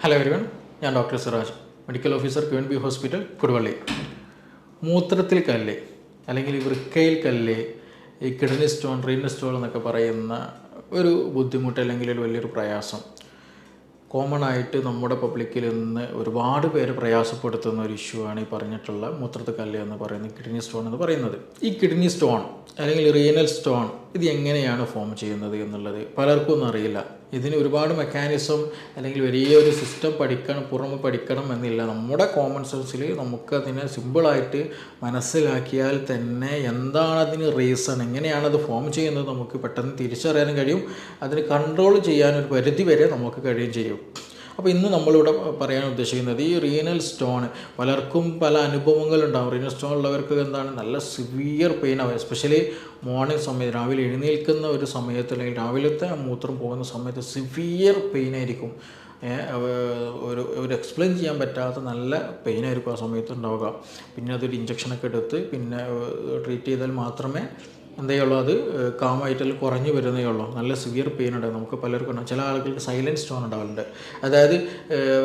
Hello everyone, ഞാൻ doctor Siraj, medical officer QNB hospital, Koduvally. മൂത്രത്തിൽ കല്ല് അല്ലെങ്കിൽ വൃക്കയിൽ കല്ല്, ഈ കിഡ്നി സ്റ്റോൺ, റീനൽ സ്റ്റോൺ എന്നൊക്കെ പറയുന്ന ഒരു ബുദ്ധിമുട്ട് അല്ലെങ്കിൽ ഒരു വലിയൊരു പ്രയാസം കോമൺ ആയിട്ട് നമ്മുടെ പബ്ലിക്കിൽ നിന്ന് ഒരുപാട് പേര് പ്രയാസപ്പെടുത്തുന്ന ഒരു ഇഷ്യൂ ആണ് ഈ പറഞ്ഞിട്ടുള്ള മൂത്രത്തിൽ കല്ല് എന്ന് പറയുന്നത്, കിഡ്നി സ്റ്റോൺ എന്ന് പറയുന്നത്. ഈ കിഡ്നി സ്റ്റോൺ അല്ലെങ്കിൽ റീനൽ സ്റ്റോൺ ഇത് എങ്ങനെയാണ് ഫോം ചെയ്യുന്നത് എന്നുള്ളത് പലർക്കും ഒന്നും അറിയില്ല. ഇതിന് ഒരുപാട് മെക്കാനിസം അല്ലെങ്കിൽ വലിയൊരു സിസ്റ്റം പുറമെ പഠിക്കണം എന്നില്ല. നമ്മുടെ കോമൺ സെൻസിൽ നമുക്കതിനെ സിമ്പിളായിട്ട് മനസ്സിലാക്കിയാൽ തന്നെ എന്താണ് അതിന് റീസൺ, എങ്ങനെയാണത് ഫോം ചെയ്യുന്നത് നമുക്ക് പെട്ടെന്ന് തിരിച്ചറിയാനും കഴിയും. അതിന് കൺട്രോൾ ചെയ്യാനൊരു പരിധി വരെ നമുക്ക് കഴിയുകയും ചെയ്യും. അപ്പോൾ ഇന്ന് നമ്മളിവിടെ പറയാൻ ഉദ്ദേശിക്കുന്നത് ഈ റീനൽ സ്റ്റോൺ, പലർക്കും പല അനുഭവങ്ങളുണ്ടാകും. റീനൽ സ്റ്റോൺ ഉള്ളവർക്ക് എന്താണ് നല്ല സിവിയർ പെയിൻ ആവും. എസ്പെഷ്യലി മോർണിംഗ് സമയത്ത്, രാവിലെ എഴുന്നേൽക്കുന്ന ഒരു സമയത്ത് അല്ലെങ്കിൽ രാവിലത്തെ മൂത്രം പോകുന്ന സമയത്ത് സിവിയർ പെയിൻ ആയിരിക്കും. ഒരു എക്സ്പ്ലെയിൻ ചെയ്യാൻ പറ്റാത്ത നല്ല പെയിനായിരിക്കും ആ സമയത്ത് ഉണ്ടാവുക. പിന്നെ അതൊരു ഇഞ്ചക്ഷനൊക്കെ എടുത്ത് പിന്നെ ട്രീറ്റ് ചെയ്താൽ മാത്രമേ എന്തേ ഉള്ളൂ, അത് കാമായിട്ടെല്ലാം കുറഞ്ഞു വരുന്നേ ഉള്ളൂ. നല്ല സിവിയർ പെയിൻ ഉണ്ടാകും. നമുക്ക് പലർക്കും ഉണ്ടാകും. ചില ആളുകൾക്ക് സൈലൻറ്റ് സ്റ്റോൺ ഉണ്ടാവലുണ്ട്. അതായത്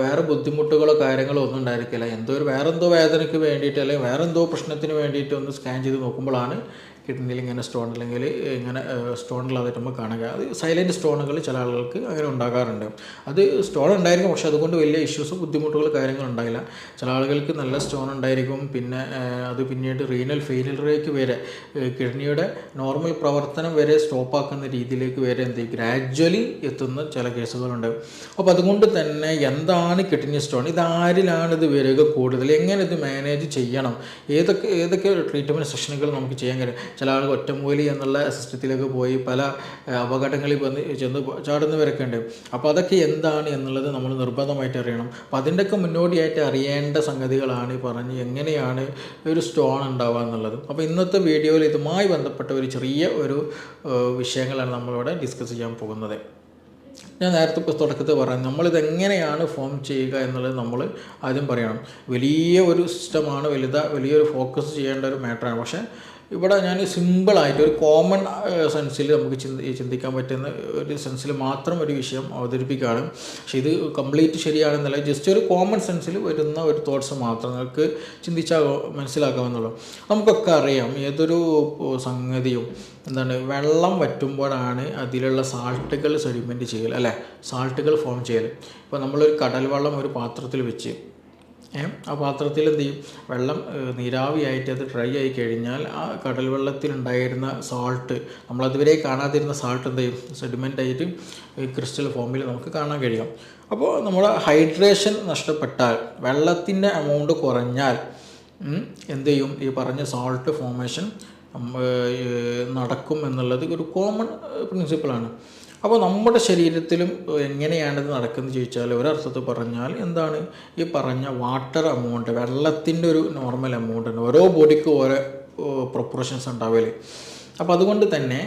വേറെ ബുദ്ധിമുട്ടുകളോ കാര്യങ്ങളോ ഒന്നും ഉണ്ടായിരിക്കില്ല, വേറെ എന്തോ വേദനയ്ക്ക് വേണ്ടിയിട്ട് അല്ലെങ്കിൽ വേറെ എന്തോ പ്രശ്നത്തിന് വേണ്ടിയിട്ട് ഒന്ന് സ്കാൻ ചെയ്ത് നോക്കുമ്പോഴാണ് കിഡ്നിയിൽ ഇങ്ങനെ സ്റ്റോൺ അല്ലെങ്കിൽ ഇങ്ങനെ സ്റ്റോണുള്ളതായിട്ട് നമ്മൾ കാണുക. അത് സൈലൻറ്റ് സ്റ്റോണുകൾ ചില ആളുകൾക്ക് അങ്ങനെ ഉണ്ടാകാറുണ്ട്. അത് സ്റ്റോൺ ഉണ്ടായിരിക്കും, പക്ഷേ അതുകൊണ്ട് വലിയ ഇഷ്യൂസ്, ബുദ്ധിമുട്ടുകൾ, കാര്യങ്ങൾ ഉണ്ടായില്ല. ചില ആളുകൾക്ക് നല്ല സ്റ്റോൺ ഉണ്ടായിരിക്കും. പിന്നെ അത് പിന്നീട് റീനൽ ഫെയിലിയറിലേക്ക് വരെ, കിഡ്നിയുടെ നോർമൽ പ്രവർത്തനം വരെ സ്റ്റോപ്പാക്കുന്ന രീതിയിലേക്ക് വരെ ഗ്രാജ്വലി എത്തുന്ന ചില കേസുകളുണ്ട്. അപ്പോൾ അതുകൊണ്ട് തന്നെ എന്താണ് കിഡ്നി സ്റ്റോൺ, ഇതാരിലാണ് ഇത് വരിക കൂടുതൽ, എങ്ങനെ ഇത് മാനേജ് ചെയ്യണം, ഏതൊക്കെ ട്രീറ്റ്മെൻറ്റ് സെഷനുകൾ നമുക്ക് ചെയ്യാൻ കഴിയും. ചില ആളുകൾ ഒറ്റമൂലി എന്നുള്ള സിസ്റ്റത്തിലേക്ക് പോയി പല അപകടങ്ങളിൽ ചെന്ന് ചാടുന്നവരൊക്കെ ഉണ്ട്. അപ്പോൾ അതൊക്കെ എന്താണ് എന്നുള്ളത് നമ്മൾ നിർബന്ധമായിട്ട് അറിയണം. അപ്പോൾ അതിൻ്റെയൊക്കെ മുന്നോടിയായിട്ട് അറിയേണ്ട സംഗതികളാണ് പറഞ്ഞ് എങ്ങനെയാണ് ഒരു സ്റ്റോൺ ഉണ്ടാവുക എന്നുള്ളത്. അപ്പോൾ ഇന്നത്തെ വീഡിയോയിൽ ഇതുമായി ബന്ധപ്പെട്ട ഒരു ചെറിയ വിഷയങ്ങളാണ് നമ്മളിവിടെ ഡിസ്കസ് ചെയ്യാൻ പോകുന്നത്. ഞാൻ നേരത്തെ തുടക്കത്തിൽ പറഞ്ഞു, നമ്മളിതെങ്ങനെയാണ് ഫോം ചെയ്യുക എന്നുള്ളത് നമ്മൾ ആദ്യം പറയണം. വലിയ ഒരു സിസ്റ്റമാണ്, വലിയൊരു ഫോക്കസ് ചെയ്യേണ്ട ഒരു മാറ്ററാണ്. പക്ഷേ ഇവിടെ ഞാൻ സിമ്പിളായിട്ട് ഒരു കോമൺ സെൻസിൽ നമുക്ക് ചിന്തിക്കാൻ പറ്റുന്ന ഒരു സെൻസിൽ മാത്രം ഒരു വിഷയം അവതരിപ്പിക്കുകയാണ്. പക്ഷേ ഇത് കംപ്ലീറ്റ് ശരിയാണെന്നല്ല, ജസ്റ്റ് ഒരു കോമൺ സെൻസിൽ വരുന്ന ഒരു തോട്ട്സ് മാത്രം നിങ്ങൾക്ക് മനസ്സിലാക്കാമെന്നുള്ളൂ. നമുക്കൊക്കെ അറിയാം, ഏതൊരു സംഗതിയും വെള്ളം വറ്റുമ്പോഴാണ് അതിലുള്ള സാൾട്ടുകൾ സെഡിമെൻറ്റ് ചെയ്യൽ, അല്ലേ, സാൾട്ടുകൾ ഫോം ചെയ്യൽ. ഇപ്പോൾ നമ്മളൊരു കടൽ വെള്ളം ഒരു പാത്രത്തിൽ വെച്ച് ആ പാത്രത്തിൽ എന്ത് ചെയ്യും, വെള്ളം നീരാവിയായിട്ട് അത് ഡ്രൈ ആയി കഴിഞ്ഞാൽ ആ കടൽ വെള്ളത്തിലുണ്ടായിരുന്ന സാൾട്ട്, നമ്മളതുവരെ കാണാതിരുന്ന സാൾട്ട് എന്ത് ചെയ്യും, സെഡിമെൻ്റ് ആയിട്ട് ക്രിസ്റ്റൽ ഫോമിൽ നമുക്ക് കാണാൻ കഴിയും. അപ്പോൾ നമ്മുടെ ഹൈഡ്രേഷൻ നഷ്ടപ്പെട്ടാൽ, വെള്ളത്തിൻ്റെ എമൗണ്ട് കുറഞ്ഞാൽ എന്ത് ചെയ്യും, ഈ പറഞ്ഞ സാൾട്ട് ഫോർമേഷൻ നടക്കും എന്നുള്ളത് ഒരു കോമൺ പ്രിൻസിപ്പിളാണ്. അപ്പോൾ നമ്മുടെ ശരീരത്തിലും എങ്ങനെയാണിത് നടക്കുന്നത് ചോദിച്ചാൽ, ഒരർത്ഥത്തിൽ പറഞ്ഞാൽ എന്താണ്, ഈ പറഞ്ഞ വാട്ടർ എമൗണ്ട്, വെള്ളത്തിൻ്റെ ഒരു നോർമൽ എമൗണ്ട് ഉണ്ട്. ഓരോ ബോഡിക്കും ഓരോ പ്രൊപ്പോർഷൻസ് ഉണ്ടാവില്ലേ. അപ്പോൾ അതുകൊണ്ട് തന്നെ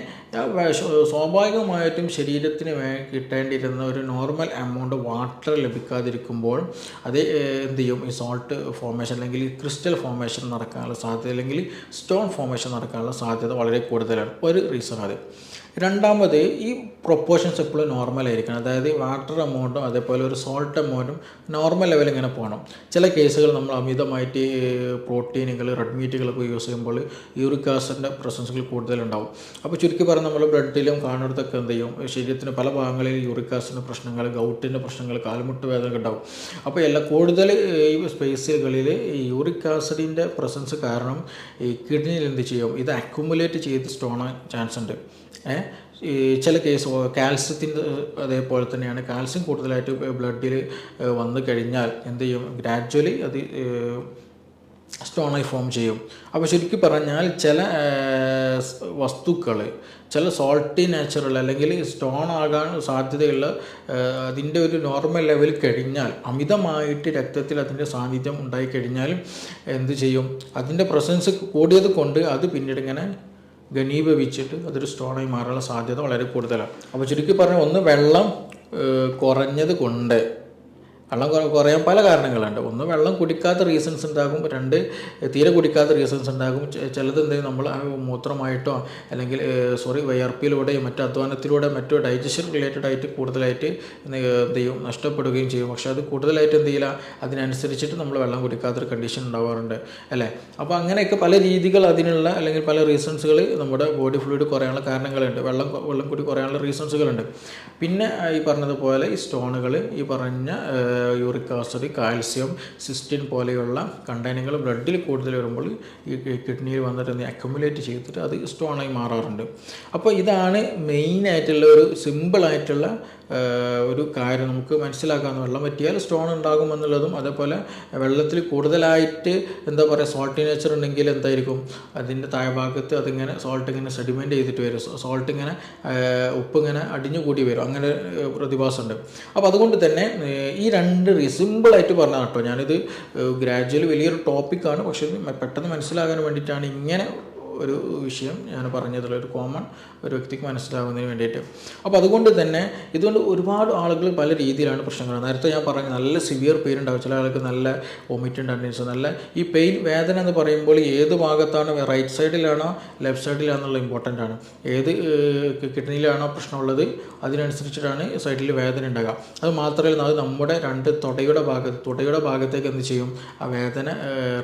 സ്വാഭാവികമായിട്ടും ശരീരത്തിന് കിട്ടേണ്ടിയിരുന്ന ഒരു നോർമൽ എമൗണ്ട് വാട്ടർ ലഭിക്കാതിരിക്കുമ്പോൾ അത് എന്ത് ചെയ്യും, ഈ സോൾട്ട് ഫോർമേഷൻ അല്ലെങ്കിൽ ക്രിസ്റ്റൽ ഫോർമേഷൻ നടക്കാനുള്ള സാധ്യത അല്ലെങ്കിൽ സ്റ്റോൺ ഫോർമേഷൻ നടക്കാനുള്ള സാധ്യത വളരെ കൂടുതലാണ്. ഒരു റീസൺ അത്. രണ്ടാമത്, ഈ പ്രൊപ്പോർഷൻസ് എപ്പോഴും നോർമലായിരിക്കണം. അതായത് വാട്ടർ എമൗണ്ടും അതേപോലെ ഒരു സോൾട്ട് എമൗണ്ടും നോർമൽ ലെവൽ ഇങ്ങനെ പോകണം. ചില കേസുകൾ നമ്മൾ അമിതമായിട്ട് പ്രോട്ടീനുകൾ, റെഡ് മീറ്റുകളൊക്കെ യൂസ് ചെയ്യുമ്പോൾ യൂറിക് ആസിഡിൻ്റെ പ്രസൻസുകൾ കൂടുതലുണ്ടാവും. അപ്പോൾ ചുരുക്കി പറഞ്ഞാൽ നമ്മൾ ബ്ലഡിലും കാണുന്നതൊക്കെ എന്ത് ചെയ്യും, ശരീരത്തിന് പല ഭാഗങ്ങളിൽ യൂറിക് ആസിഡിൻ്റെ പ്രശ്നങ്ങൾ, ഗൗട്ടിൻ്റെ പ്രശ്നങ്ങൾ, കാൽമുട്ട് വേദന ഉണ്ടാവും. അപ്പോൾ കൂടുതൽ ഈ സ്പേസുകളിൽ ഈ യൂറിക് ആസിഡിൻ്റെ പ്രസൻസ് കാരണം ഈ കിഡ്നിയിൽ എന്ത് ചെയ്യും, ഇത് അക്യുമുലേറ്റ് ചെയ്ത് സ്റ്റോൺ ആകാൻ ചാൻസ് ഉണ്ട്. ഈ ചില കേസ് കാൽസ്യത്തിൻ്റെ അതേപോലെ തന്നെയാണ്. കാൽസ്യം കൂടുതലായിട്ട് ബ്ലഡിൽ വന്നു കഴിഞ്ഞാൽ എന്ത് ചെയ്യും, ഗ്രാജ്വലി അത് സ്റ്റോണായി ഫോം ചെയ്യും. അപ്പോൾ ശരിക്കും പറഞ്ഞാൽ ചില വസ്തുക്കൾ, ചില സോൾട്ടി നാച്ചുറൽ അല്ലെങ്കിൽ സ്റ്റോൺ ആകാൻ സാധ്യതയുള്ള അതിൻ്റെ ഒരു നോർമൽ ലെവൽ കഴിഞ്ഞാൽ, അമിതമായിട്ട് രക്തത്തിൽ അതിൻ്റെ സാന്നിധ്യം ഉണ്ടായിക്കഴിഞ്ഞാൽ എന്ത് ചെയ്യും, അതിൻ്റെ പ്രസൻസ് കൂടിയത് കൊണ്ട് അത് പിന്നീട് ഇങ്ങനെ ഘനീഭവിച്ചിട്ട് അതൊരു സ്റ്റോണായി മാറാനുള്ള സാധ്യത വളരെ കൂടുതലാണ്. അപ്പോൾ ചുരുക്കി പറഞ്ഞാൽ, ഒന്ന് വെള്ളം കുറഞ്ഞത് കൊണ്ട് വെള്ളം കുറയാൻ പല കാരണങ്ങളുണ്ട്. ഒന്ന്, വെള്ളം കുടിക്കാത്ത റീസൺസ് ഉണ്ടാകും. രണ്ട്, തീരെ കുടിക്കാത്ത റീസൺസ് ഉണ്ടാകും. ചിലത് എന്തെങ്കിലും നമ്മൾ മൂത്രമായിട്ടോ അല്ലെങ്കിൽ വയർപ്പിലൂടെയും മറ്റു അധ്വാനത്തിലൂടെ മറ്റു ഡൈജഷൻ റിലേറ്റഡ് ആയിട്ട് കൂടുതലായിട്ട് എന്ത് ചെയ്യും, നഷ്ടപ്പെടുകയും ചെയ്യും. പക്ഷേ അത് കൂടുതലായിട്ട് എന്ത് ചെയ്യില്ല, അതിനനുസരിച്ചിട്ട് നമ്മൾ വെള്ളം കുടിക്കാത്തൊരു കണ്ടീഷൻ ഉണ്ടാവാറുണ്ട് അല്ലേ. അപ്പോൾ അങ്ങനെയൊക്കെ പല രീതികൾ അതിനുള്ള അല്ലെങ്കിൽ പല റീസൺസുകൾ നമ്മുടെ ബോഡി ഫ്ലൂയിഡ് കുറയാനുള്ള കാരണങ്ങളുണ്ട്. വെള്ളം കൂടി കുറയാനുള്ള റീസൺസുകളുണ്ട്. പിന്നെ ഈ പറഞ്ഞതുപോലെ ഈ സ്റ്റോണുകൾ, ഈ പറഞ്ഞ യൂറിക് ആസിഡ്, കാൽസ്യം, സിസ്റ്റിൻ പോലെയുള്ള കണ്ടൈനുകൾ ബ്ലഡിൽ കൂടുതൽ വരുമ്പോൾ ഈ കിഡ്നിയിൽ വന്നിട്ട് അക്യുമുലേറ്റ് ചെയ്തിട്ട് അത് സ്റ്റോണായി മാറാറുണ്ട്. അപ്പോൾ ഇതാണ് മെയിനായിട്ടുള്ള ഒരു സിമ്പിളായിട്ടുള്ള ഒരു കാര്യം നമുക്ക് മനസ്സിലാക്കാവുന്ന. വെള്ളം പറ്റിയാൽ സ്റ്റോൺ ഉണ്ടാകുമെന്നുള്ളതും, അതേപോലെ വെള്ളത്തിൽ കൂടുതലായിട്ട് എന്താ പറയുക സോൾട്ടി നേച്ചർ ഉണ്ടെങ്കിൽ എന്തായിരിക്കും, അതിൻ്റെ താഴ്ഭാഗത്ത് അതിങ്ങനെ സോൾട്ട് ഇങ്ങനെ സെഡിമെൻറ്റ് ചെയ്തിട്ട് വരും, സോൾട്ട് ഇങ്ങനെ ഉപ്പ് ഇങ്ങനെ അടിഞ്ഞു കൂടി വരും, അങ്ങനെ പ്രതിഭാസമുണ്ട്. അപ്പോൾ അതുകൊണ്ട് തന്നെ ഈ രണ്ട് സിമ്പിളായിട്ട് പറഞ്ഞതാണ് കേട്ടോ. ഞാനിത് ഗ്രാജുവലി വലിയൊരു ടോപ്പിക്കാണ്, പക്ഷേ പെട്ടെന്ന് മനസ്സിലാകാൻ വേണ്ടിയിട്ടാണ് ഇങ്ങനെ ഒരു വിഷയം ഞാൻ പറഞ്ഞതിൽ ഒരു കോമൺ ഒരു വ്യക്തിക്ക് മനസ്സിലാകുന്നതിന് വേണ്ടിയിട്ട്. അപ്പോൾ അതുകൊണ്ട് തന്നെ ഇതുകൊണ്ട് ഒരുപാട് ആളുകൾ പല രീതിയിലാണ് പ്രശ്നങ്ങൾ. നേരത്തെ ഞാൻ പറഞ്ഞു നല്ല സിവിയർ പെയിൻ ഉണ്ടാവും, ചില ആൾക്ക് നല്ല വോമിറ്റിംഗ് ടെൻഡൻസി, നല്ല ഈ പെയിൻ വേദന എന്ന് പറയുമ്പോൾ ഏത് ഭാഗത്താണ്, റൈറ്റ് സൈഡിലാണോ ലെഫ്റ്റ് സൈഡിലാണോ എന്നുള്ള ഇമ്പോർട്ടൻ്റ് ആണ്. ഏത് കിഡ്നിയിലാണോ പ്രശ്നമുള്ളത് അതിനനുസരിച്ചിട്ടാണ് സൈഡിൽ വേദന ഉണ്ടാകുക. അത് മാത്രമല്ല, അത് നമ്മുടെ രണ്ട് തുടയുടെ ഭാഗത്തേക്ക് എന്ത് ചെയ്യും, ആ വേദന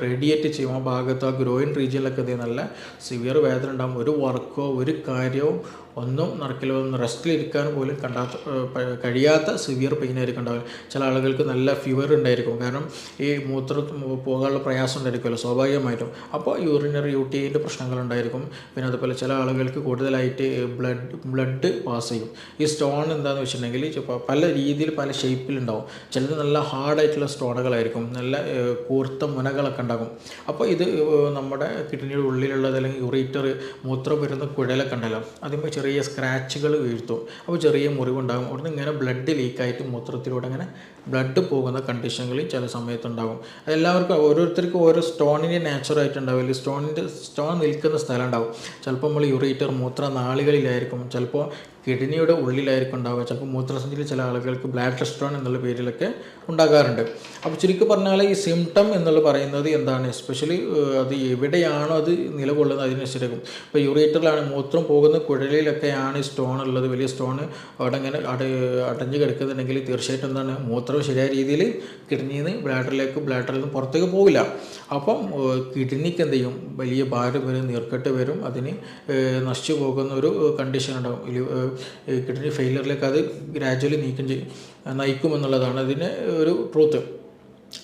റേഡിയേറ്റ് ചെയ്യും. ആ ഭാഗത്ത്, ആ ഗ്രോയിൻ റീജിയനിലൊക്കെ എന്ത് ചെയ്യും, നല്ല സിവിയർ വേദന ഉണ്ടാകും. ഒരു വർക്കോ ഒരു കാര്യവും ഒന്നും നടക്കില്ല, ഒന്ന് റെസ്റ്റിലിരിക്കാൻ പോലും കഴിയാത്ത സിവിയർ പെയിൻ ആയിരിക്കും ഉണ്ടാവില്ല. ചില ആളുകൾക്ക് നല്ല ഫീവർ ഉണ്ടായിരിക്കും, കാരണം ഈ പോകാനുള്ള പ്രയാസം ഉണ്ടായിരിക്കുമല്ലോ സ്വാഭാവികമായിട്ടും. അപ്പോൾ യൂറിനറി യൂട്ടിൻ്റെ പ്രശ്നങ്ങളുണ്ടായിരിക്കും. പിന്നെ അതുപോലെ ചില ആളുകൾക്ക് കൂടുതലായിട്ട് ബ്ലഡ് പാസ് ചെയ്യും. ഈ സ്റ്റോൺ എന്താണെന്ന് വെച്ചിട്ടുണ്ടെങ്കിൽ പല രീതിയിൽ പല ഷേപ്പിലുണ്ടാവും. ചിലത് നല്ല ഹാർഡായിട്ടുള്ള സ്റ്റോണുകളായിരിക്കും, നല്ല കൂർത്ത മുനകളൊക്കെ ഉണ്ടാകും. അപ്പോൾ ഇത് നമ്മുടെ കിഡ്നിയുടെ ഉള്ളിലുള്ളത് അല്ലെങ്കിൽ യൂറേറ്റർ മൂത്രം വരുന്ന കുഴലൊക്കെ ഉണ്ടല്ലോ, അതിന്മേൽ ചെറിയ സ്ക്രാച്ചുകൾ വീഴ്ത്തും. അപ്പോൾ ചെറിയ മുറിവുണ്ടാകും. അവിടുന്ന് ഇങ്ങനെ ബ്ലഡ് ലീക്കായിട്ട് മൂത്രത്തിലൂടെ അങ്ങനെ ബ്ലഡ് പോകുന്ന കണ്ടീഷനുകൾ ചില സമയത്തുണ്ടാകും. അതെല്ലാവർക്കും ഓരോരുത്തർക്കും ഓരോ സ്റ്റോണിൻ്റെ നാച്ചുറായിട്ട് ഉണ്ടാവില്ല. സ്റ്റോൺ നിൽക്കുന്ന സ്ഥലം ഉണ്ടാവും. ചിലപ്പോൾ നമ്മൾ യൂറേറ്റർ മൂത്രനാളികളിലായിരിക്കും, ചിലപ്പോൾ കിഡ്നിയുടെ ഉള്ളിലായിരിക്കും ഉണ്ടാവുക, ചിലപ്പോൾ മൂത്രസഞ്ചിയിൽ ചില ആളുകൾക്ക് ബ്ലാഡർ സ്റ്റോൺ എന്നുള്ള പേരിലൊക്കെ ഉണ്ടാകാറുണ്ട്. അപ്പോൾ ചുരുക്കി പറഞ്ഞാൽ ഈ സിംറ്റം എന്നുള്ള പറയുന്നത് എന്താണ്, എസ്പെഷ്യലി അത് എവിടെയാണോ അത് നിലകൊള്ളുന്നത് അതിനനുസരിക്കും. ഇപ്പോൾ യൂറേറ്ററിലാണ് മൂത്രം പോകുന്ന കുഴലിലൊക്കെയാണ് സ്റ്റോൺ ഉള്ളത്, വലിയ സ്റ്റോൺ അവിടെ ഇങ്ങനെ അടഞ്ഞു കിടക്കുന്നുണ്ടെങ്കിൽ തീർച്ചയായിട്ടും എന്താണ്, മൂത്രം ശരിയായ രീതിയിൽ കിഡ്നിയിൽ നിന്ന് ബ്ലാഡറിൽ നിന്ന് പുറത്തേക്ക് പോവില്ല. അപ്പം കിഡ്നിക്ക് എന്ത് ചെയ്യും, വലിയ ഭാരം വരും, നീർക്കെട്ട് വരും, അതിന് നശിച്ചു പോകുന്ന ഒരു കണ്ടീഷൻ ഉണ്ടാകും. കിഡ്നി ഫെയിലിയറിലേക്ക് അത് ഗ്രാജുവലി നയിക്കുമെന്നുള്ളതാണ് അതിൻ്റെ ഒരു ട്രൂത്ത്.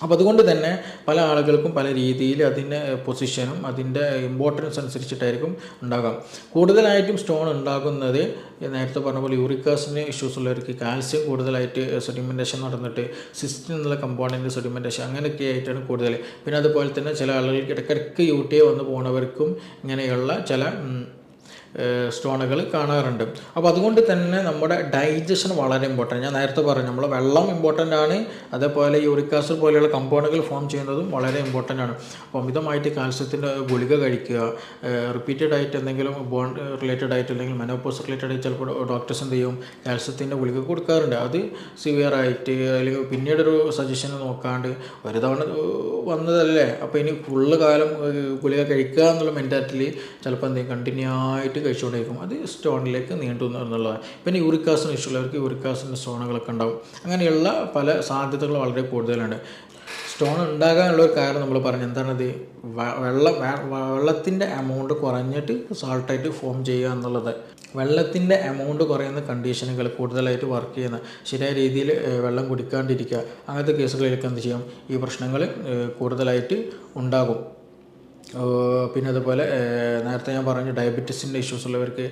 അപ്പോൾ അതുകൊണ്ട് തന്നെ പല ആളുകൾക്കും പല രീതിയിൽ അതിൻ്റെ പൊസിഷനും അതിൻ്റെ ഇമ്പോർട്ടൻസ് അനുസരിച്ചിട്ടായിരിക്കും ഉണ്ടാകാം. കൂടുതലായിട്ടും സ്റ്റോൺ ഉണ്ടാകുന്നത് നേരത്തെ പറഞ്ഞ പോലെ യൂറിക് ആസിഡിന് ഇഷ്യൂസ് ഉള്ളവർക്ക്, കാൽസ്യം കൂടുതലായിട്ട് സെഡിമെൻറ്റേഷൻ നടന്നിട്ട് സിസ്റ്റിൻ എന്നുള്ള കമ്പോണൻറ്റ് സെഡിമെൻറ്റേഷൻ അങ്ങനെയൊക്കെ ആയിട്ടാണ് കൂടുതൽ. പിന്നെ അതുപോലെ തന്നെ ചില ആളുകൾക്ക് ഇടയ്ക്കിടയ്ക്ക് യൂട്ടിയെ വന്ന് പോകുന്നവർക്കും ഇങ്ങനെയുള്ള ചില സ്റ്റോണുകൾ കാണാറുണ്ട്. അപ്പോൾ അതുകൊണ്ട് തന്നെ നമ്മുടെ ഡൈജഷൻ വളരെ ഇമ്പോർട്ടൻ്റ്. ഞാൻ നേരത്തെ പറഞ്ഞു, നമ്മൾ വെള്ളം ഇമ്പോർട്ടൻ്റ് ആണ്, അതേപോലെ യൂറിക് ആസിഡ് പോലെയുള്ള കമ്പൗണ്ടുകൾ ഫോം ചെയ്യുന്നതും വളരെ ഇമ്പോർട്ടൻ്റ് ആണ്. അപ്പോൾ അമിതമായിട്ട് കാൽസ്യത്തിൻ്റെ ഗുളിക കഴിക്കുക, റിപ്പീറ്റഡ് ആയിട്ട് എന്തെങ്കിലും ബോൺ റിലേറ്റഡ് ആയിട്ട് അല്ലെങ്കിൽ മെനോപോസ് റിലേറ്റഡ് ആയിട്ട് ചിലപ്പോൾ ഡോക്ടേഴ്സ് എന്ത് ചെയ്യും, കാൽസ്യത്തിൻ്റെ ഗുളിക കൊടുക്കാറുണ്ട്. അത് സിവിയർ ആയിട്ട് അല്ലെങ്കിൽ പിന്നീടൊരു സജഷൻ നോക്കാണ്ട് ഒരു തവണ വന്നതല്ലേ, അപ്പോൾ ഇനി ഫുള്ള് കാലം ഗുളിക കഴിക്കുക എന്നുള്ള മെൻറ്റാലിറ്റിയിൽ ചിലപ്പോൾ എന്തെങ്കിലും കണ്ടിന്യൂ ആയിട്ട് കഴിച്ചുകൊണ്ടിരിക്കും, അത് സ്റ്റോണിലേക്ക് നീണ്ടുന്നു എന്നുള്ളതാണ്. പിന്നെ യൂറിക് ആസിഡ് ഇഷ്ടമുള്ളവർക്ക് യൂറിക് ആസിഡിൻ്റെ സ്റ്റോണുകളൊക്കെ ഉണ്ടാവും. അങ്ങനെയുള്ള പല സാധ്യതകൾ വളരെ കൂടുതലാണ്. സ്റ്റോൺ ഉണ്ടാകാനുള്ള ഒരു കാരണം നമ്മൾ പറഞ്ഞു, എന്താണത്, വെള്ളത്തിൻ്റെ എമൗണ്ട് കുറഞ്ഞിട്ട് സാൾട്ടായിട്ട് ഫോം ചെയ്യുക എന്നുള്ളത്. വെള്ളത്തിൻ്റെ എമൗണ്ട് കുറയുന്ന കണ്ടീഷനുകൾ കൂടുതലായിട്ട് വർക്ക് ചെയ്യുന്ന, ശരിയായ രീതിയിൽ വെള്ളം കുടിക്കാണ്ടിരിക്കുക, അങ്ങനത്തെ കേസുകളിലൊക്കെ എന്ത് ചെയ്യും, ഈ പ്രശ്നങ്ങൾ കൂടുതലായിട്ട് ഉണ്ടാകും. പിന്നെ അതുപോലെ നേരത്തെ ഞാൻ പറഞ്ഞു ഡയബറ്റീസിൻ്റെ ഇഷ്യൂസ് ഉള്ളവർക്ക്,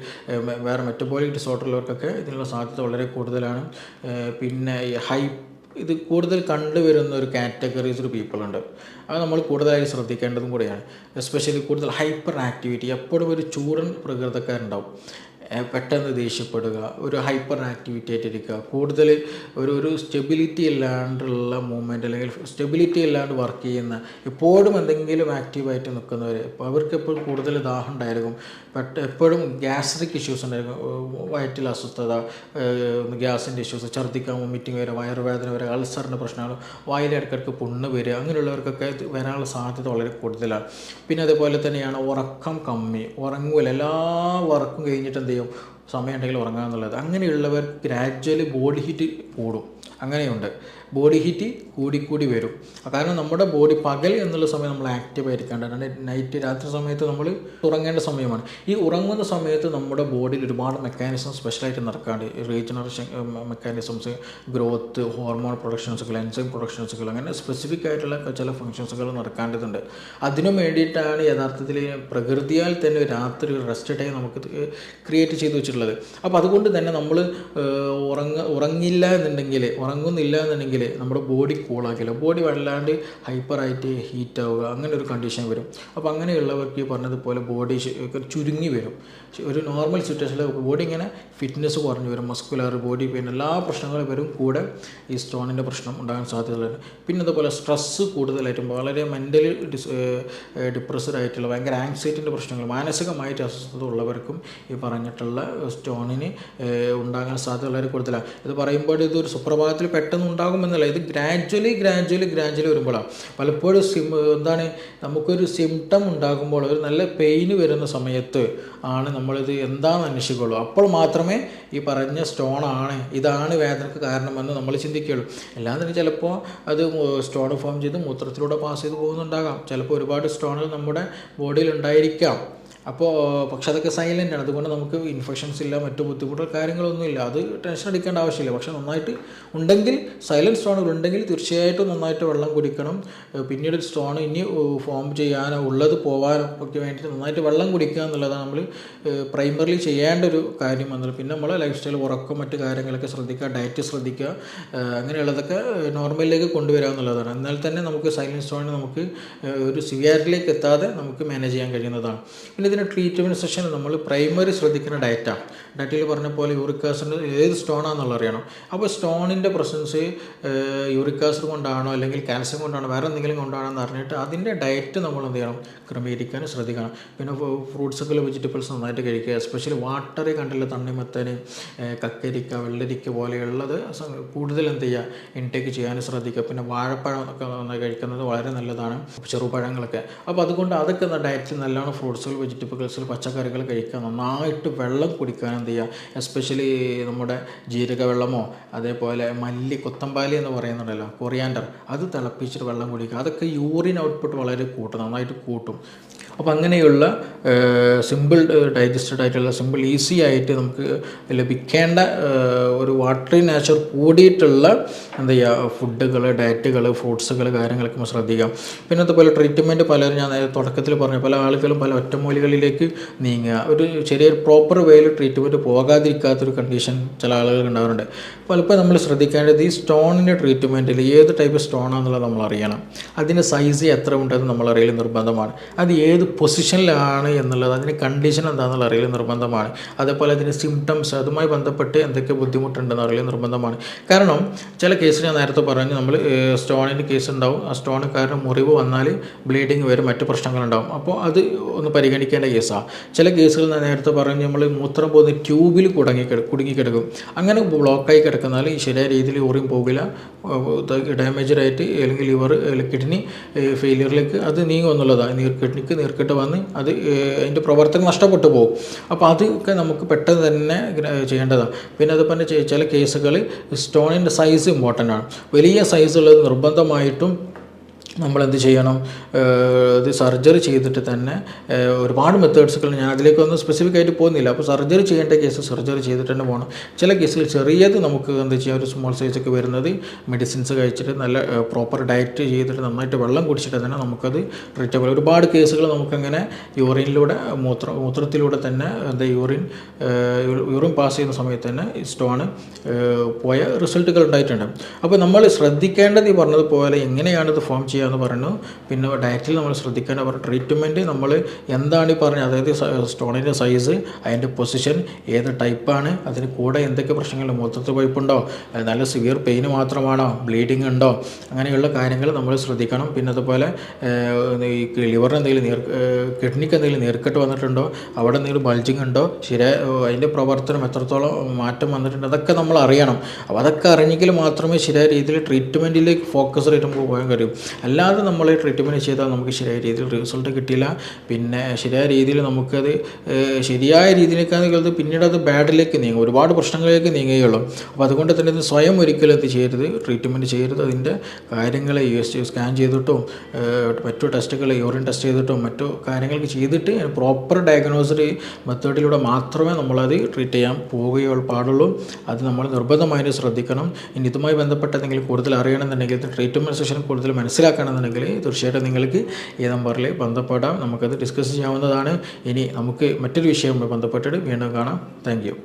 വേറെ മെറ്റബോളിക് ഡിസോർഡർ ഉള്ളവർക്കൊക്കെ ഇതിനുള്ള സാധ്യത വളരെ കൂടുതലാണ്. പിന്നെ ഇത് കൂടുതൽ കണ്ടുവരുന്ന ഒരു കാറ്റഗറീസ് പീപ്പിളുണ്ട്, അത് നമ്മൾ കൂടുതലായി ശ്രദ്ധിക്കേണ്ടതും കൂടിയാണ്. എസ്പെഷ്യലി കൂടുതൽ ഹൈപ്പർ ആക്ടിവിറ്റി, എപ്പോഴും ഒരു ചൂടൻ പ്രകൃതക്കാരുണ്ടാവും. പെട്ടെന്ന് ദേഷ്യപ്പെടുക, ഒരു ഹൈപ്പർ ആക്ടിവിറ്റി ആയിട്ടിരിക്കുക, കൂടുതൽ ഒരു സ്റ്റെബിലിറ്റി ഇല്ലാണ്ടുള്ള മൂവ്മെൻറ്റ് അല്ലെങ്കിൽ സ്റ്റെബിലിറ്റി ഇല്ലാണ്ട് വർക്ക് ചെയ്യുന്ന, എപ്പോഴും എന്തെങ്കിലും ആക്റ്റീവായിട്ട് നിൽക്കുന്നവർ, അപ്പോൾ അവർക്ക് എപ്പോഴും കൂടുതൽ ദാഹം ഉണ്ടായിരിക്കും, എപ്പോഴും ഗ്യാസ്ട്രിക് ഇഷ്യൂസ് ഉണ്ടായിരിക്കും, വയറ്റിൽ അസ്വസ്ഥത, ഗ്യാസിൻ്റെ ഇഷ്യൂസ്, ഛർദ്ദിക്കാൻ വോമിറ്റിംഗ് വരിക, വയറുവേദന വരിക, അൾസറിൻ്റെ പ്രശ്നങ്ങൾ, വായിൽ ഇടയ്ക്കിടയ്ക്ക് പുണ്ണ് വരിക, അങ്ങനെയുള്ളവർക്കൊക്കെ ഇത് വരാനുള്ള സാധ്യത വളരെ കൂടുതലാണ്. പിന്നെ അതേപോലെ തന്നെയാണ് ഉറക്കം കമ്മി, ഉറങ്ങൂല, എല്ലാ വർക്കും കഴിഞ്ഞിട്ട് എന്ത് ചെയ്യും, സമയം ഉണ്ടെങ്കിൽ ഉറങ്ങുക എന്നുള്ളത്. അങ്ങനെയുള്ളവർ ഗ്രാജ്വലി ബോഡി ഹീറ്റ് കൂടും. അങ്ങനെയുണ്ട്, ബോഡി ഹീറ്റ് കൂടിക്കൂടി വരും. കാരണം നമ്മുടെ ബോഡി പകൽ എന്നുള്ള സമയം നമ്മൾ ആക്റ്റീവായിരിക്കേണ്ട, നൈറ്റ് രാത്രി സമയത്ത് നമ്മൾ ഉറങ്ങേണ്ട സമയമാണ്. ഈ ഉറങ്ങുന്ന സമയത്ത് നമ്മുടെ ബോഡിയിൽ ഒരുപാട് മെക്കാനിസം സ്പെഷ്യലായിട്ട് നടക്കാണ്ട്, റീജനറേഷൻ മെക്കാനിസംസ്, ഗ്രോത്ത്, ഹോർമോൺ പ്രൊഡക്ഷൻസുകൾ, എൻസൈം പ്രൊഡക്ഷൻസുകൾ, അങ്ങനെ സ്പെസിഫിക് ആയിട്ടുള്ള ചില ഫങ്ഷൻസുകൾ നടക്കേണ്ടതുണ്ട്. അതിനു വേണ്ടിയിട്ടാണ് യഥാർത്ഥത്തിൽ പ്രകൃതിയാൽ തന്നെ രാത്രി ഒരു റെസ്റ്റ് ടൈം നമുക്ക് ക്രിയേറ്റ് ചെയ്ത് വെച്ചിട്ടുള്ളത്. അപ്പോൾ അതുകൊണ്ട് തന്നെ നമ്മൾ ഉറങ്ങില്ല എന്നുണ്ടെങ്കിൽ നമ്മുടെ ബോഡി കൂളാക്കില്ല, ബോഡി വല്ലാണ്ട് ഹൈപ്പറായിട്ട് ഹീറ്റ് ആവുക, അങ്ങനെ ഒരു കണ്ടീഷൻ വരും. അപ്പോൾ അങ്ങനെയുള്ളവർക്ക് ഈ പറഞ്ഞതുപോലെ ബോഡി ചുരുങ്ങി വരും. ഒരു നോർമൽ സിറ്റുവേഷനിൽ ബോഡി ഇങ്ങനെ ഫിറ്റ്നസ് കുറഞ്ഞു വരും, മസ്കുലർ ബോഡി പെയിൻ, എല്ലാ പ്രശ്നങ്ങളും വരും. കൂടെ ഈ സ്റ്റോണിൻ്റെ പ്രശ്നം ഉണ്ടാകാൻ സാധ്യതയുണ്ട്. പിന്നെ അതുപോലെ സ്ട്രെസ്സ് കൂടുതലായിട്ടും വളരെ മെൻ്റലി ഡിപ്രസ്ഡ് ആയിട്ടുള്ള, ഭയങ്കര ആങ്സൈറ്റിൻ്റെ പ്രശ്നങ്ങൾ, മാനസികമായിട്ട് അസ്വസ്ഥത ഉള്ളവർക്കും ഈ പറഞ്ഞിട്ടുള്ള സ്റ്റോണിന് ഉണ്ടാകാൻ സാധ്യത വളരെ കൂടുതലാണ്. ഇത് പറയുമ്പോൾ ഇതൊരു സുപ്രഭാതത്തിൽ പെട്ടെന്ന് ഉണ്ടാകുമെന്നല്ല, ഇത് ഗ്രാജ്വലി വരുമ്പോഴാണ്. പലപ്പോഴും എന്താണ്, നമുക്കൊരു സിംറ്റം ഉണ്ടാകുമ്പോൾ, ഒരു നല്ല പെയിന് വരുന്ന സമയത്ത് ആണ് നമ്മളിത് എന്താണെന്ന് അന്വേഷിക്കുള്ളൂ. അപ്പോൾ മാത്രമേ ഈ പറഞ്ഞ സ്റ്റോണാണ്, ഇതാണ് വേദനക്ക് കാരണമെന്ന് നമ്മൾ ചിന്തിക്കുകയുള്ളൂ. അല്ലാതെ ചിലപ്പോൾ അത് സ്റ്റോൺ ഫോം ചെയ്ത് മൂത്രത്തിലൂടെ പാസ് ചെയ്ത് പോകുന്നുണ്ടാകാം. ചിലപ്പോൾ ഒരുപാട് സ്റ്റോണുകൾ നമ്മുടെ ബോഡിയിൽ ഉണ്ടായിരിക്കാം. പക്ഷെ അതൊക്കെ സൈലൻ്റാണ്. അതുകൊണ്ട് നമുക്ക് ഇൻഫെക്ഷൻസ് ഇല്ല, മറ്റു ബുദ്ധിമുട്ടുകൾ കാര്യങ്ങളൊന്നുമില്ല. അത് ടെൻഷൻ അടിക്കേണ്ട ആവശ്യമില്ല. പക്ഷെ നന്നായിട്ട് ഉണ്ടെങ്കിൽ, സൈലൻറ്റ് സ്റ്റോണുകൾ ഉണ്ടെങ്കിൽ തീർച്ചയായിട്ടും നന്നായിട്ട് വെള്ളം കുടിക്കണം. പിന്നീട് സ്റ്റോൺ ഇനി ഫോം ചെയ്യാനോ ഉള്ളത് പോകാനോ ഒക്കെ വേണ്ടിയിട്ട് നന്നായിട്ട് വെള്ളം കുടിക്കുക എന്നുള്ളതാണ് നമ്മൾ പ്രൈമറിലി ചെയ്യേണ്ട ഒരു കാര്യം എന്നുള്ളത്. പിന്നെ നമ്മൾ ലൈഫ് സ്റ്റൈൽ, ഉറക്കം, മറ്റു കാര്യങ്ങളൊക്കെ ശ്രദ്ധിക്കുക, ഡയറ്റ് ശ്രദ്ധിക്കുക, അങ്ങനെയുള്ളതൊക്കെ നോർമലിലേക്ക് കൊണ്ടുവരിക എന്നുള്ളതാണ്. എന്നാൽ തന്നെ നമുക്ക് സൈലൻറ്റ് സ്റ്റോണിന് നമുക്ക് ഒരു സിവിയാരിറ്റിയിലേക്ക് എത്താതെ നമുക്ക് മാനേജ് ചെയ്യാൻ കഴിയുന്നതാണ്. പിന്നെ ഇതിന് ട്രീറ്റ്മെൻറ്റ് സെഷൻ നമ്മൾ പ്രൈമറി ശ്രദ്ധിക്കുന്ന ഡയറ്റാണ്. ഡയറ്റിൽ പറഞ്ഞ പോലെ യൂറിക് ആസിഡ് ഏത് സ്റ്റോണാണെന്നുള്ള അറിയണം. അപ്പോൾ സ്റ്റോണിൻ്റെ പ്രസൻസ് യൂറിക് ആസിഡ് കൊണ്ടാണോ അല്ലെങ്കിൽ കാൽസ്യം കൊണ്ടാണോ വേറെ എന്തെങ്കിലും കൊണ്ടാണോ എന്ന് അറിഞ്ഞിട്ട് അതിൻ്റെ ഡയറ്റ് നമ്മൾ എന്ത് ചെയ്യണം, ക്രമീകരിക്കാൻ ശ്രദ്ധിക്കണം. പിന്നെ ഫ്രൂട്ട്സുകൾ, വെജിറ്റബിൾസ് നന്നായിട്ട് കഴിക്കുക. എസ്പെഷ്യലി വാട്ടറി കണ്ടുള്ള തണ്ണിമത്തന്, കക്കരിക്ക, വെള്ളരിക്ക പോലെയുള്ളത് കൂടുതൽ എന്ത് ചെയ്യുക, ഇൻടേക്ക് ചെയ്യാൻ ശ്രദ്ധിക്കുക. പിന്നെ വാഴപ്പഴം ഒക്കെ നന്നായി കഴിക്കുന്നത് വളരെ നല്ലതാണ്, ചെറുപഴങ്ങളൊക്കെ. അപ്പോൾ അതുകൊണ്ട് അതൊക്കെ ഡയറ്റിൽ നല്ലതാണ്. ഫ്രൂട്ട്സുകൾ, വെജിറ്റബിൾസിൽ, പച്ചക്കറികൾ കഴിക്കുക. നന്നായിട്ട് വെള്ളം കുടിക്കാൻ എന്ത് ചെയ്യുക, എസ്പെഷ്യലി നമ്മുടെ ജീരക വെള്ളമോ അതേപോലെ കൊത്തമ്പാലി എന്ന് പറയുന്നുണ്ടല്ലോ, കൊറിയാൻഡർ, അത് തിളപ്പിച്ചിട്ട് വെള്ളം കുടിക്കുക. അതൊക്കെ യൂറിൻ ഔട്ട്പുട്ട് വളരെ നന്നായിട്ട് കൂട്ടും. അപ്പോൾ അങ്ങനെയുള്ള സിമ്പിൾ ഡൈജസ്റ്റഡ് ആയിട്ടുള്ള, സിമ്പിൾ ഈസി ആയിട്ട് നമുക്ക് ലഭിക്കേണ്ട ഒരു വാട്ടറി നേച്ചർ കൂടിയിട്ടുള്ള എന്താ ചെയ്യുക, ഫുഡുകൾ, ഡയറ്റുകൾ, ഫ്രൂട്ട്സുകൾ, കാര്യങ്ങളൊക്കെ നമ്മൾ ശ്രദ്ധിക്കാം. പിന്നെ അതുപോലെ ട്രീറ്റ്മെൻറ്റ് പലരും, ഞാൻ തുടക്കത്തിൽ പറഞ്ഞു, പല ആളുകളും പല ഒറ്റമൂലികളിലേക്ക് നീങ്ങുക. ഒരു ചെറിയൊരു പ്രോപ്പർ വേയിൽ ട്രീറ്റ്മെൻറ്റ് പോകാതിരിക്കാത്തൊരു കണ്ടീഷൻ ചില ആളുകൾ ഉണ്ടാവാറുണ്ട്. പലപ്പോൾ നമ്മൾ ശ്രദ്ധിക്കേണ്ടത് ഈ സ്റ്റോണിൻ്റെ ട്രീറ്റ്മെൻറ്റിൽ ഏത് ടൈപ്പ് സ്റ്റോണാണെന്നുള്ളത് നമ്മൾ അറിയണം. അതിൻ്റെ സൈസ് എത്ര ഉണ്ടെന്ന് നമ്മൾ അറിയൽ നിർബന്ധമാണ്. അത് ഏത് പൊസിഷനിലാണ് എന്നുള്ളത്, അതിൻ്റെ കണ്ടീഷൻ എന്താണെന്നുള്ള അറിയൽ നിർബന്ധമാണ്. അതേപോലെ അതിൻ്റെ സിംറ്റംസ്, അതുമായി ബന്ധപ്പെട്ട് എന്തൊക്കെ ബുദ്ധിമുട്ടുണ്ടെന്ന് അറിയൽ നിർബന്ധമാണ്. കാരണം ചില കേസിൽ ഞാൻ നേരത്തെ പറഞ്ഞു, നമ്മൾ സ്റ്റോണിൻ്റെ കേസ് ഉണ്ടാവും. ആ സ്റ്റോൺ കാരണം മുറിവ് വന്നാൽ ബ്ലീഡിങ് വരും, മറ്റു പ്രശ്നങ്ങളുണ്ടാവും. അപ്പോൾ അത് ഒന്ന് പരിഗണിക്കേണ്ട കേസാണ്. ചില കേസുകൾ ഞാൻ നേരത്തെ പറഞ്ഞു, നമ്മൾ മൂത്രം പോകുന്ന ട്യൂബിൽ കുടുങ്ങിക്കിടക്കും. അങ്ങനെ ബ്ലോക്കായി കിടക്കുന്നാൽ ഈ ശരിയായ രീതിയിൽ യൂറിൻ പോകില്ല, ഡാമേജായിട്ട് അല്ലെങ്കിൽ ലിവർ, കിഡ്നി ഫെയിലിയറിലേക്ക് അത് നീങ്ങും എന്നുള്ളതാണ്. കിഡ്നിക്ക് നീർക്കെട്ട് വന്ന് അത് അതിൻ്റെ പ്രവർത്തനം നഷ്ടപ്പെട്ടു പോകും. അപ്പോൾ അതൊക്കെ നമുക്ക് പെട്ടെന്ന് തന്നെ ചെയ്യേണ്ടതാണ്. പിന്നെ അതുപോലെ ചില കേസുകൾ സ്റ്റോണിൻ്റെ സൈസ് ഇമ്പോർട്ടൻ്റ് ആണ്. വലിയ സൈസുള്ളത് നിർബന്ധമായിട്ടും നമ്മളെന്ത് ചെയ്യണം, ഇത് സർജറി ചെയ്തിട്ട് തന്നെ ഒരുപാട് മെത്തേഡ്സുകൾ, ഞാൻ അതിലേക്കൊന്നും സ്പെസിഫിക് ആയിട്ട് പോകുന്നില്ല. അപ്പോൾ സർജറി ചെയ്യേണ്ട കേസ് സർജറി ചെയ്തിട്ട് തന്നെ പോകണം. ചില കേസിൽ ചെറിയത് നമുക്ക് എന്താ ചെയ്യുക, ഒരു സ്മോൾ സൈസൊക്കെ വരുന്നത് മെഡിസിൻസ് കഴിച്ചിട്ട് നല്ല പ്രോപ്പർ ഡയറ്റ് ചെയ്തിട്ട് നന്നായിട്ട് വെള്ളം കുടിച്ചിട്ട് തന്നെ നമുക്കത് ട്രീറ്റബിൾ. ഒരുപാട് കേസുകൾ നമുക്കങ്ങനെ യൂറിനിലൂടെ, മൂത്രത്തിലൂടെ തന്നെ എന്താ യൂറിൻ പാസ് ചെയ്യുന്ന സമയത്ത് തന്നെ സ്റ്റോണ് പോയ റിസൾട്ടുകൾ ഉണ്ടായിട്ടുണ്ട്. അപ്പോൾ നമ്മൾ ശ്രദ്ധിക്കേണ്ടത് ഈ പറഞ്ഞതുപോലെ എങ്ങനെയാണിത് ഫോം ചെയ്യുക ചെയ്യാമെന്ന് പറഞ്ഞു. പിന്നെ ഡയറ്റിൽ നമ്മൾ ശ്രദ്ധിക്കാൻ പറഞ്ഞു. ട്രീറ്റ്മെൻറ്റ് നമ്മൾ എന്താണ് ഈ പറഞ്ഞത്, അതായത് സ്റ്റോണിൻ്റെ സൈസ്, അതിൻ്റെ പൊസിഷൻ, ഏത് ടൈപ്പാണ്, അതിന് കൂടെ എന്തൊക്കെ പ്രശ്നങ്ങളുണ്ട്, മൂത്രത്തിൽ പൈപ്പുണ്ടോ, നല്ല സിവിയർ പെയിൻ മാത്രമാണോ, ബ്ലീഡിങ് ഉണ്ടോ, അങ്ങനെയുള്ള കാര്യങ്ങൾ നമ്മൾ ശ്രദ്ധിക്കണം. പിന്നെ അതുപോലെ ഈ ലിവറിന് എന്തെങ്കിലും കിഡ്നിക്ക് എന്തെങ്കിലും നീർക്കെട്ട് വന്നിട്ടുണ്ടോ, അവിടെ എന്തെങ്കിലും ബൾജിങ് ഉണ്ടോ, അതിൻ്റെ പ്രവർത്തനം എത്രത്തോളം മാറ്റം വന്നിട്ടുണ്ട്, അതൊക്കെ നമ്മൾ അറിയണം. അപ്പോൾ അതൊക്കെ അറിഞ്ഞെങ്കിൽ മാത്രമേ ശരിയായ രീതിയിൽ ട്രീറ്റ്മെൻറ്റിലേക്ക് ഫോക്കസ് ചെയ്ത് നമുക്ക് പോകാൻ കഴിയും. അല്ലാതെ നമ്മൾ ട്രീറ്റ്മെൻറ്റ് ചെയ്താൽ നമുക്ക് ശരിയായ രീതിയിൽ റിസൾട്ട് കിട്ടില്ല. പിന്നെ ശരിയായ രീതിയിൽ നമുക്കത് ശരിയായ രീതിയിലേക്കാണെങ്കിൽ പിന്നീട് അത് ബാഡിലേക്ക് നീങ്ങും, ഒരുപാട് പ്രശ്നങ്ങളിലേക്ക് നീങ്ങുകയുള്ളൂ. അപ്പോൾ അതുകൊണ്ട് തന്നെ ഇത് സ്വയം ഒരിക്കലും ഇത് ചെയ്യരുത്, ട്രീറ്റ്മെൻറ്റ് ചെയ്യരുത്. അതിൻ്റെ കാര്യങ്ങൾ സ്കാൻ ചെയ്തിട്ടും മറ്റു ടെസ്റ്റുകൾ യൂറിൻ ടെസ്റ്റ് ചെയ്തിട്ടും മറ്റു കാര്യങ്ങൾക്ക് ചെയ്തിട്ട് പ്രോപ്പർ ഡയഗ്നോസിസ് മെത്തേഡിലൂടെ മാത്രമേ നമ്മളത് ട്രീറ്റ് ചെയ്യാൻ പോവുകയുള്ളൂ പാടുള്ളൂ. അത് നമ്മൾ നിർബന്ധമായിട്ട് ശ്രദ്ധിക്കണം. ഇനി ഇതുമായി ബന്ധപ്പെട്ട എന്തെങ്കിലും കൂടുതൽ അറിയണമെന്നുണ്ടെങ്കിൽ, ട്രീറ്റ്മെൻറ്റ് സെഷൻ കൂടുതൽ മനസ്സിലാക്കണമെന്നുണ്ടെങ്കിൽ തീർച്ചയായിട്ടും നിങ്ങൾക്ക് ഈ നമ്പറിൽ ബന്ധപ്പെടാം, നമുക്കത് ഡിസ്കസ് ചെയ്യാവുന്നതാണ്. ഇനി നമുക്ക് മറ്റൊരു വിഷയവുമായി ബന്ധപ്പെട്ടിട്ട് വീണ്ടും കാണാം. Thank you.